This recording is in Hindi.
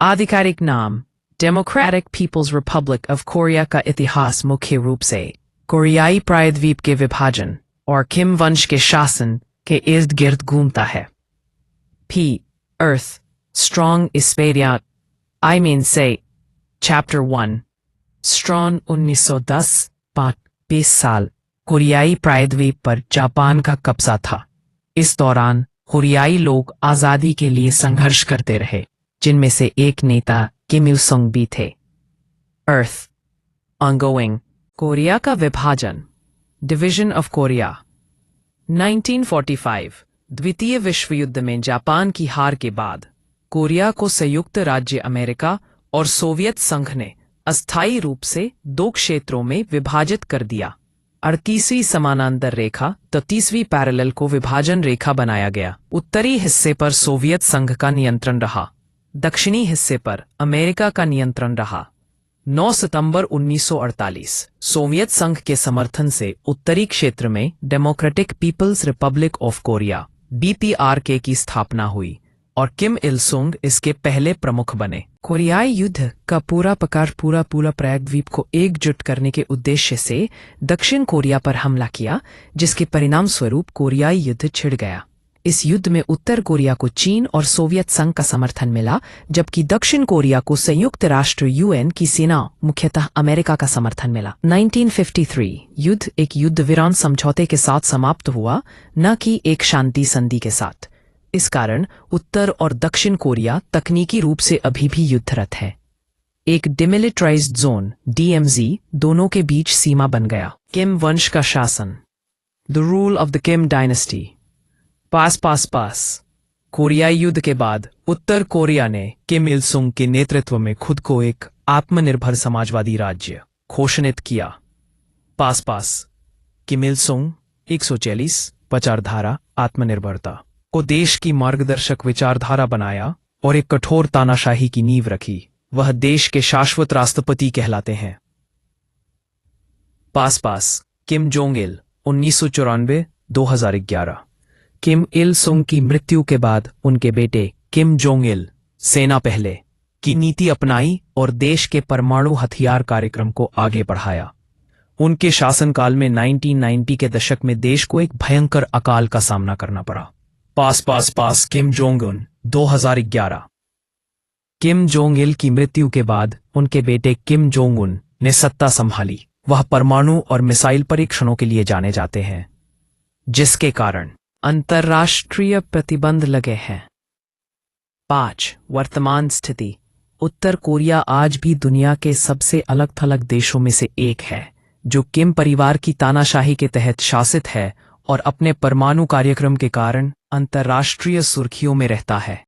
आधिकारिक नाम Democratic People's Republic of Korea का इतिहास मुख्य रूप से कोरियाई प्रायद्वीप के विभाजन और किम वंश के शासन के इर्द गिर्द घूमता है। P. Earth. Strong Expedient. I mean say. Chapter 1. Strong 1910 20 साल कोरियाई प्रायद्वीप पर जापान का कब्जा था। इस दौरान कोरियाई लोग आजादी के लिए संघर्ष करते रहे, जिनमें से एक नेता किम इल सुंग भी थे। अर्थ ongoing कोरिया का विभाजन डिवीजन ऑफ कोरिया 1945 द्वितीय विश्व युद्ध में जापान की हार के बाद कोरिया को संयुक्त राज्य अमेरिका और सोवियत संघ ने अस्थायी रूप से दो क्षेत्रों में विभाजित कर दिया। 38वीं समानांतर रेखा 33वीं पैरेलल को विभाजन रेखा बनाया गया। उत्तरी हिस्से पर सोवियत संघ का नियंत्रण रहा, दक्षिणी हिस्से पर अमेरिका का नियंत्रण रहा। 9 सितंबर 1948 सोवियत संघ के समर्थन से उत्तरी क्षेत्र में Democratic People's Republic of Korea (DPRK) की स्थापना हुई और किम इल सुंग इसके पहले प्रमुख बने। कोरियाई युद्ध का पूरा प्रायद्वीप को एकजुट करने के उद्देश्य से दक्षिण कोरिया पर हमला किया, जिसके परिणाम स्वरूप कोरियाई युद्ध छिड़ गया। इस युद्ध में उत्तर कोरिया को चीन और सोवियत संघ का समर्थन मिला, जबकि दक्षिण कोरिया को संयुक्त राष्ट्र UN की सेना मुख्यतः अमेरिका का समर्थन मिला। 1953 युद्ध एक युद्ध विराम समझौते के साथ समाप्त हुआ, न कि एक शांति संधि के साथ। इस कारण उत्तर और दक्षिण कोरिया तकनीकी रूप से अभी भी युद्धरत है। एक डिमिलिटराइज्ड जोन DMZ दोनों के बीच सीमा बन गया। किम वंश का शासन the rule of the Kim dynasty पास कोरियाई युद्ध के बाद उत्तर कोरिया ने किम इल सुंग के नेतृत्व में खुद को एक आत्मनिर्भर समाजवादी राज्य घोषित किया। पास किम इल सुंग 140 विचारधारा आत्मनिर्भरता को देश की मार्गदर्शक विचारधारा बनाया और एक कठोर तानाशाही की नींव रखी। वह देश के शाश्वत राष्ट्रपति कहलाते हैं। पास किम जोंग इल 1994-2011 किम इल सुंग की मृत्यु के बाद उनके बेटे किम जोंग इल सेना पहले की नीति अपनाई और देश के परमाणु हथियार कार्यक्रम को आगे बढ़ाया। उनके शासनकाल में 1990 के दशक में देश को एक भयंकर अकाल का सामना करना पड़ा। पास Kim Jong Un 2011 Kim Jong Il की मृत्यु के बाद उनके बेटे किम जोंग उन ने सत्ता संभाली। वह परमाणु और मिसाइल परीक्षणों के लिए जाने जाते हैं, जिसके कारण अंतर्राष्ट्रीय प्रतिबंध लगे हैं। 5 वर्तमान स्थिति उत्तर कोरिया आज भी दुनिया के सबसे अलग थलग देशों में से एक है, जो किम परिवार की तानाशाही के तहत शासित है और अपने परमाणु कार्यक्रम के कारण अंतर्राष्ट्रीय सुर्खियों में रहता है।